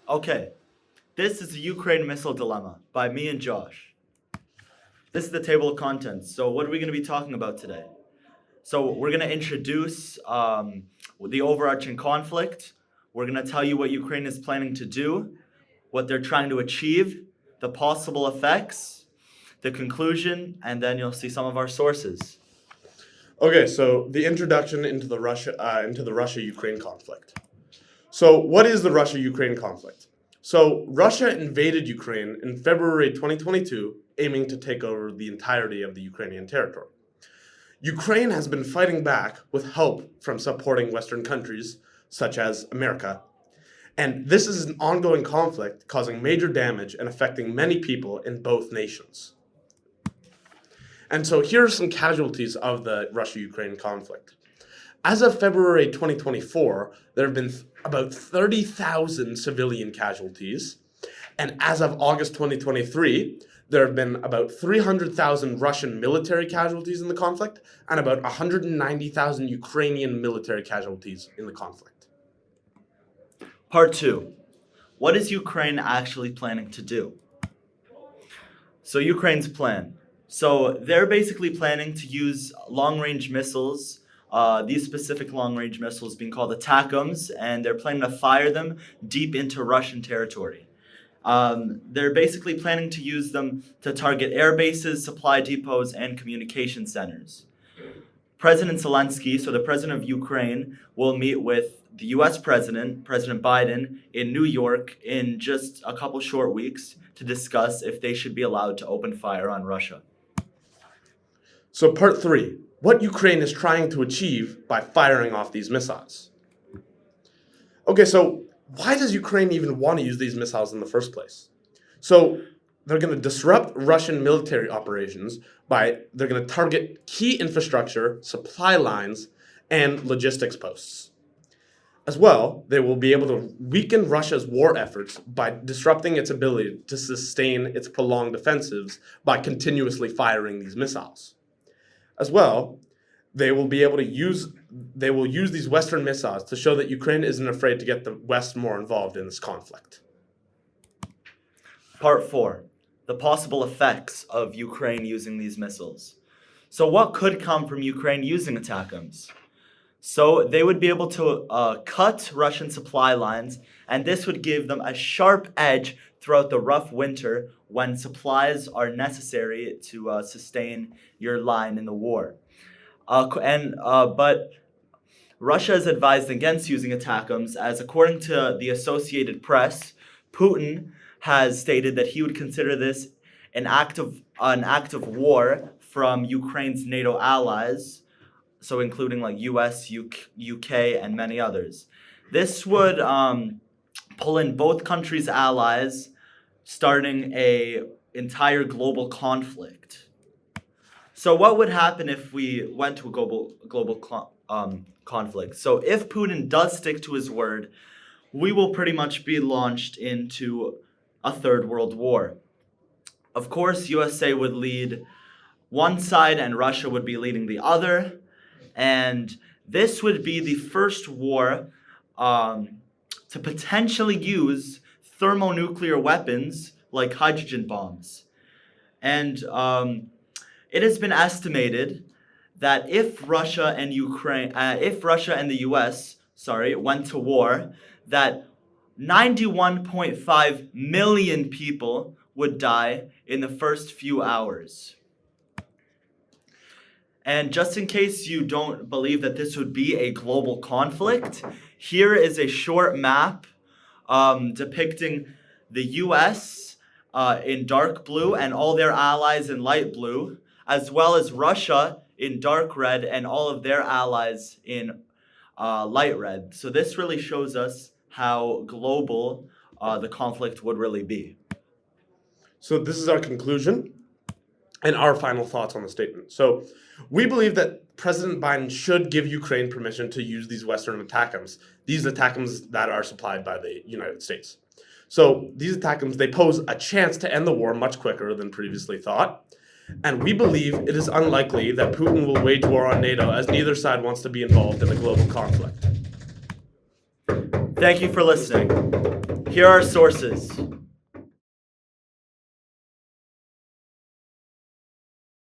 Okay, this is the Ukraine Missile Dilemma by me and Josh. This is the table of contents. So, what are we going to be talking about today? So, we're going to introduce the overarching conflict. We're going to tell you what Ukraine is planning to do, what they're trying to achieve, the possible effects, the conclusion, and then you'll see some of our sources. Okay, so the introduction into the Russia-Ukraine conflict. So, what is the Russia-Ukraine conflict? So, Russia invaded Ukraine in February 2022, aiming to take over the entirety of the Ukrainian territory. Ukraine has been fighting back with help from supporting Western countries, such as America. And this is an ongoing conflict causing major damage and affecting many people in both nations. And so here are some casualties of the Russia-Ukraine conflict. As of February 2024, there have been about 30,000 civilian casualties. And as of August 2023, there have been about 300,000 Russian military casualties in the conflict and about 190,000 Ukrainian military casualties in the conflict. Part 2. What is Ukraine actually planning to do? So, Ukraine's plan. So they're basically planning to use long-range missiles, these specific long-range missiles being called ATACMS, and they're planning to fire them deep into Russian territory. They're basically planning to use them to target air bases, supply depots, and communication centers. President Zelensky, so the president of Ukraine, will meet with the US President Biden, in New York in just a couple short weeks to discuss if they should be allowed to open fire on Russia. So part 3, what Ukraine is trying to achieve by firing off these missiles. Okay, so why does Ukraine even want to use these missiles in the first place? So they're going to disrupt Russian military operations they're going to target key infrastructure, supply lines, and logistics posts. As well, they will be able to weaken Russia's war efforts by disrupting its ability to sustain its prolonged offensives by continuously firing these missiles. As well, they will use these Western missiles to show that Ukraine isn't afraid to get the West more involved in this conflict. Part 4. The possible effects of Ukraine using these missiles. So what could come from Ukraine using ATACMS? So they would be able to cut Russian supply lines, and this would give them a sharp edge throughout the rough winter when supplies are necessary to sustain your line in the war. But Russia is advised against using ATACMS, as according to the Associated Press, Putin has stated that he would consider this an act of war from Ukraine's NATO allies, so including like US, UK, and many others. This would pull in both countries' allies, starting a entire global conflict. So what would happen if we went to a global conflict? So if Putin does stick to his word, we will pretty much be launched into a third world war. Of course, USA would lead one side and Russia would be leading the other. And this would be the first war to potentially use thermonuclear weapons like hydrogen bombs. And it has been estimated that if Russia and the US, went to war, that 91.5 million people would die in the first few hours. And just in case you don't believe that this would be a global conflict, here is a short map depicting the US in dark blue and all their allies in light blue, as well as Russia in dark red and all of their allies in light red. So this really shows us how global the conflict would really be. So this is our conclusion and our final thoughts on the statement. So we believe that President Biden should give Ukraine permission to use these Western ATACMS, these ATACMS that are supplied by the United States. So these ATACMS, they pose a chance to end the war much quicker than previously thought. And we believe it is unlikely that Putin will wage war on NATO, as neither side wants to be involved in a global conflict. Thank you for listening. Here are sources.